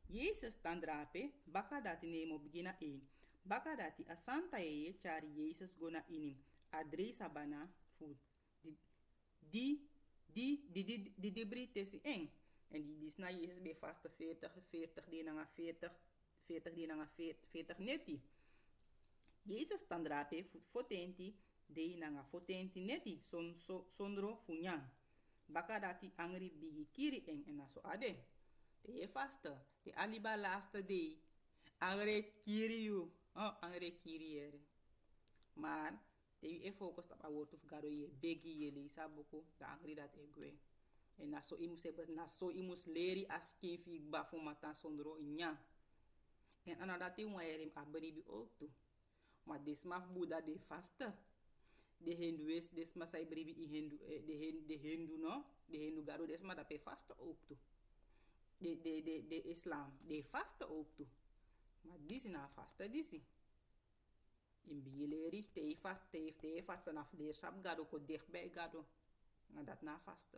Jezus tandrape, baka dati nemo begina 1. Baka dati asanta ye chari Jezus gona inim. Adresa bana food. Die brit is eng. En die is na Jezus bij vaste 40 die na 40 die na 40 neti. Jezus tandrape fotenti de na fotenti neti sondro funyang. Baka dati angri bigi kiri eng en aso ade. De je vaste. De aliba laatste de. Angre kiri you. Oh, angre kiri ere. Maar te je focus op a woord of garo je begi je leesa boko da angri dat egwe. En na so imus leri as kefi bafu mata sondro nya. En anadati waerim aberibi outu. Maar desmaf buda de vaste. De hindues desma sai bribi i hindu de hindu no. De hindu garo desma da pe vaste ook toe. De islam de vaste ook toe. Maar disi na vaste disi. In bileri te vaste na vleesap gado ko dichtbij gado. Na dat na vaste.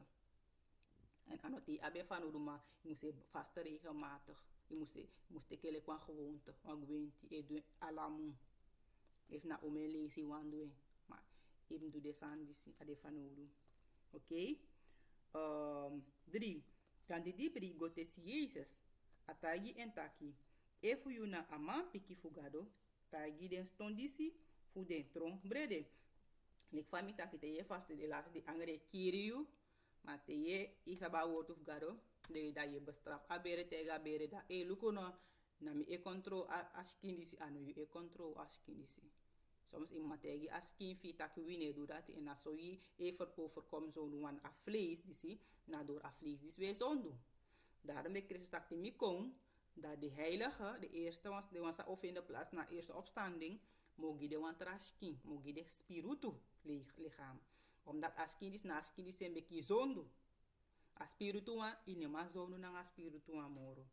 En anote abe van uruma, je moest vaste regelmatig. Je moest tekele kwa gewoonte, wan gwenti edu alamu. If na ome lezi wan doen. Maar even doe de sandisi ade van uru. Oké? 3. Dan de dibri gotesi Jezus. Atagi en taki. Efu yu na aman piki fugado. Tagi den stondisi fu den tron brede. Lik fami taki te ye vaste de laatste de angre kiriu. Maar te je isaba woord of gado. De da je bestraf. Abere tega bere da. Luko no. Na mi control askindisi. Ano yu control askindisi. Soms in mategi askin fi tak wine do dat. En aso je overkom zo nu aan aflees disi. Na door aflees dis we zondo. Daarom ik Christus tak te mi kon. Dat de heilige, de eerste was, de was of in de plaats na eerste opstanding, mogi de want raskin, mogi de spiritu lichaam. Omdat askin is na askin is een beetje zonde. spiritua inema zonu na spiritua moro.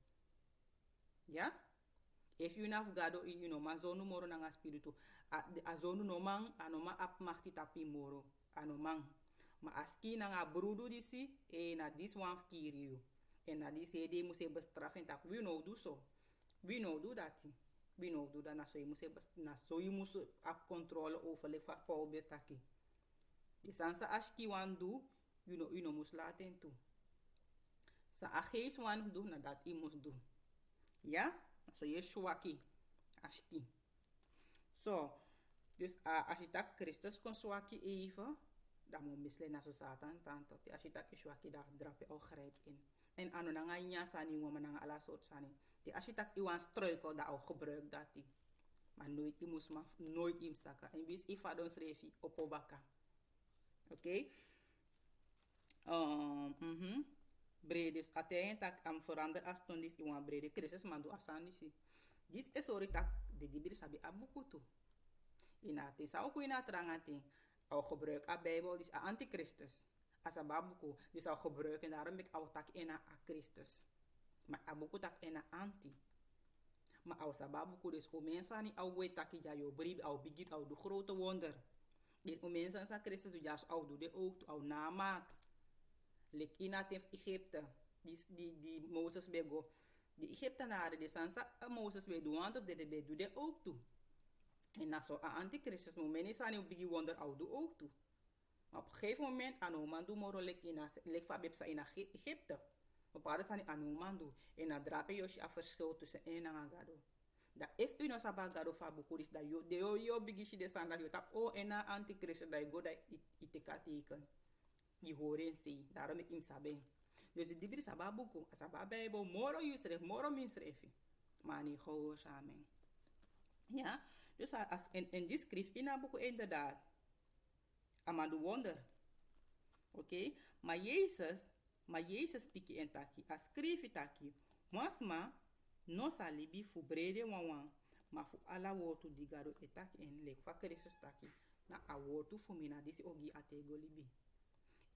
Ja? If you navigado ma zonu moro na spiritu, a zonu no man, anoma ap machti tapi moro, anomang. Ma aski na brudu disi, na dis wan fkiri. En na dis de muse bestrafen tak, we no do so. We no do that. We no do that, na so you must ap controle over le fa poube taki. De sansa aski wan do, you no mus laten tu. Sa a gees wan do, na dat i mus do. Ja? So je swaki aski. So, dus als je dat Christus kon swaki even, dan moet mislen naar zo Satan tanto. Als je dat swaki, dan drap je al grijp in. En ano na nga nya sani mo man nga ala soort sani. Als je dat iwan struikel, dan al gebruik dat die. Maar nooit imus ma nooit im saka. En bis ifa don srefi opobaka. Oké? Brede dus atijn tak am verander as ton dis iwan brede Christus mandu asani si. Dis esori tak de dibir sabi abukutu. Ina te sa ook ina trangati. Au gebruik a Bijbel dis a antichristus. As a babuku dus au gebruik en daarom ik au tak ina a Christus. Maar abuku tak ina anti. Maar au sa babuku dus o mensani au we taki ja yo brief au bigit au du grote wonder. Dit o mensen sa Christus du jas au du de ook au namaak. Lek ina tef Egypte. Die Moses bego. Die Egyptenaren die sansa Moses be do want of de be do de ook toe. En na zo a antichristus moment is aan bigi wonder au do ook toe. Maar op een gegeven moment anoman do moro lek ina lek fabepsa in Egypte. Op aarde sani anoman do. En na drape yoshi a verschil tussen en en gado. Da if u no saba gado fabukuris da yo de yo bigi shi de sanda yo tap o en na antichristus da go da iteka teken. Die horen si. Daarom ik im saben. Dus die dibri sababuku, asaba Bijbel, moro yusref, moro minsrefi. Maar niet gehoorzamen. Ja, dus en die schrift in haar boek inderdaad. Amadu wonder. Oké, maar Jezus piki en taki, a schrift taki. Masma, no salibi fu brede wanwan, maar fu ala wotu digaro etaki en lek fa Christus taki. Na a wotu fu mina disi ogi atego libi.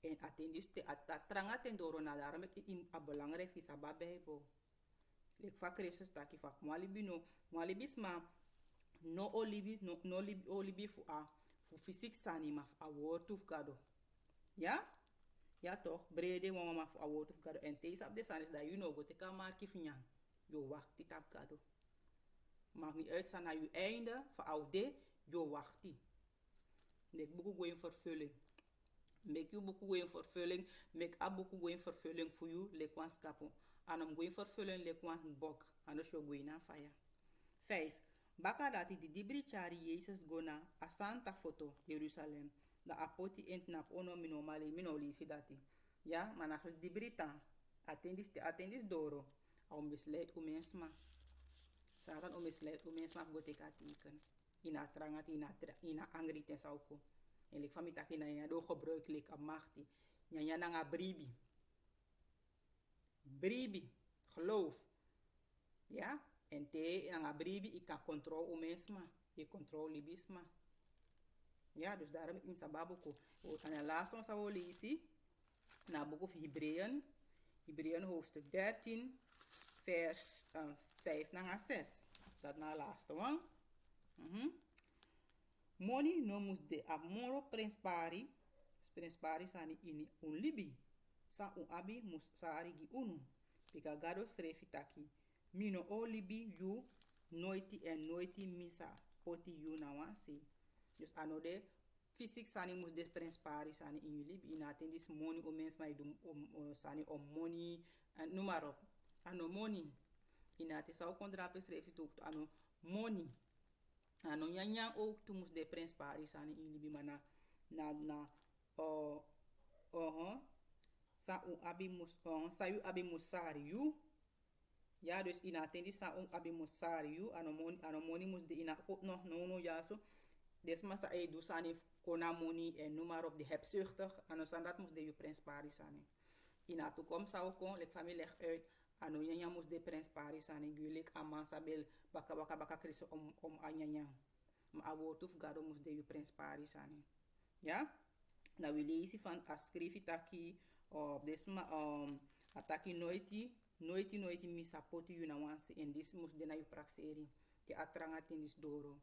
En atendis te atranga tendoro na daarom ik a belangrijk is aba Bijbel. Lek fa Christus taki fa mwalibi no mwalibis ma no olibi fu fisik sani ma fu a woord uf gado. Ja? Ja toch? Brede mama ma fu a woord uf gado. En tees op de sanis dat you know go te kan maar kifnyan. Jo wacht dit op gado. Maakt niet uit san na je einde fa oude jo wachti. Nek boek go in vervulling. Make you boek go in vervulling. Make a boek go in vervulling voor you. Lek wan skapo. Anom go in vervulling lek wan bok. Anders jo go in aan fire. 5. Baka dati di dibri chari Jezus gona a Santa foto Jerusalem. Da apoti entnap ono minomali minolisi dati. Ja, maar na dibri ta. Attendis doro. Au misleid umensma. Satan misleid umensma go te katiken. Ina trangat ina angri ten sauko. En lik famita kina ya do gebruikelijk a machti. Nya na nga bribi. Bribi. Geloof. Ja? En te nga bribi ik kan controle o mensma. Je controle libisma. Ja, dus daarom ik misa babuko. We gaan de laatste ons al lezen. Na boek of Hebreeën. Hebreeën hoofdstuk 13. Vers 5 naar 6. Dat na laatste one. Moni no mus de amoro prenspari. Prenspari sani ini un libi. Sa un abi mus sari gi unu. Pika gado srefitaki. Mino o libi you noiti en noiti misa. Oti you na wansi. Dus anode fysiek sani mus de prenspari sani in libi. Ina atendis moni o mens mai dum sani o moni. Noem maar op. Ano moni. Ina te sau kondrape srefituk. Ano moni. Ano nyanya ook tu mus de prenspari sani in libi mana sa un abi mus sa yu abi musari yu. Ja, dus ina tendi sa un abi musari yu ano moni mus de ina ook nog no jaso. Desma sa e du sani kona moni en noem maar op de hebzuchtig. Ano san dat mus de yu prenspari sani. Ina toekom sa ook kon lek familie leg uit. Ano nyanya mus de prenspari sani gulik aman sabel baka kriso om anyanya. Ma abortuf gado mus de yu prenspari sani. Ja? Nou we lezen van a skrifitaki Of this ataki noiti mi sapoti you na wansi en dis mus dena you praxeri. Te atranga tin dis doro.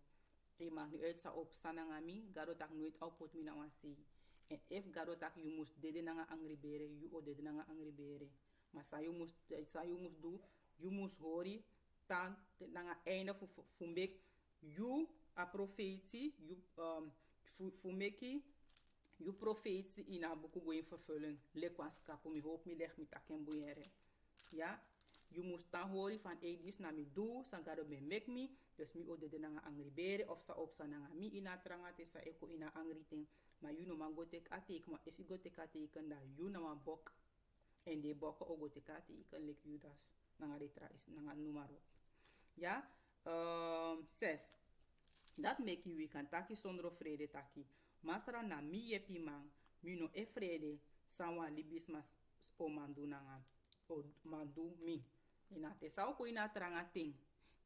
E mag nu uit sa op sananga mi, gado tak nooit output mi na wansi. En if gado tak you mus dede nanga angry bere, you o dede nanga angry bere. Maar sa you mus do, you mus hori, tan nanga einde fu mek you a profetie, you fu meki you profetie in a buku go in vervulling. Lekwas kapo mi hoop mi leg mi taken boyere. Ja, you mus tan hori van dis na mi do, san gado me mek mi, dus mi o dede nanga angry bere, of sa op sa nanga mi ina tranga te sa eko ina angry ting. Maar you no man go take a take, maar if you go take a take, da you na man bok, en de bokken o go take a take, like you das, nanga de trais, nanga numero. Ja, 6. Dat make you we kan taki sondro vrede taki. Masra na mi yepi man, mi no e vrede, sanwa libis mas o mandu nanga, o mandu mi. Ina te sao ko ina tranga ting,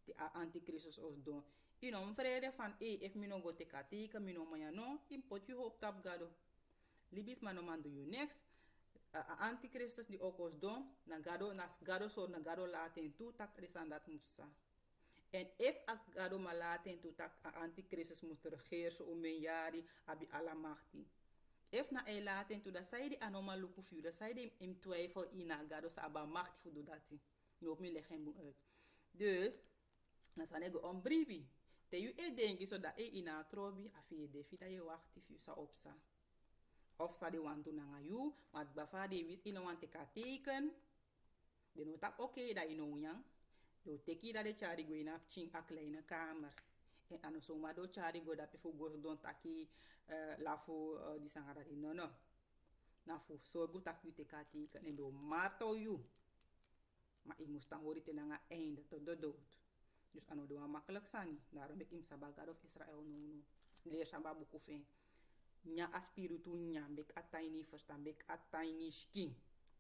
te a antichrist os don. Ino vrede van if mi no go te katika, mi no maya no, impot you hope tap gado. Libis man no mandu you next, antichrist di okos don, na gado so na gado laten tu tak risan dat musa. En if a gado malaten to tak a antichrist moest regeer so om een jari abi alamachti. If na e laten to da saidi anoma luku fiu, da saidi im twijfel ina gado sa aba machti fu do dati. Nu op mi leggen boe uit. Dus, dan san ego om bribi. Te you e denki so da e ina trobi, afi e defi da je wachti fiu sa opsa. Of sa de wan doen nanga you, mat bafa de wis ino wan te ka teken. De no tak oké da ino yang. Do teki da de chari go ina ching a kleine kamer. En ano so ma do chari go da pifu go don taki lafu di sangara di no. Na fu so go tak you te ka teken en do marto you. Maar ik moest dan horen ten nga einde tot de dood. Dus ano do makkelijk sani. Daarom ik im sabagad of Israël no. Leer samba buku fen. Nya aspiritu nya bek ataini verstaan bek ataini skin.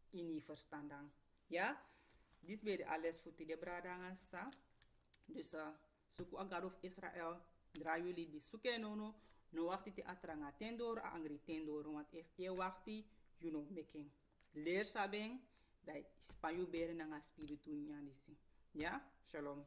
Ini verstandang. Ja? Dis bij de alles voor de bradanga sa. Dus suku agad of Israël. Draai jullie bij suke no. No wachti te atranga tendoro a angri tendoro. Want if je wachti, you know making. Leer sabeng. Dai Spanyu bere nanga spiritu nya disi. Ja? Shalom.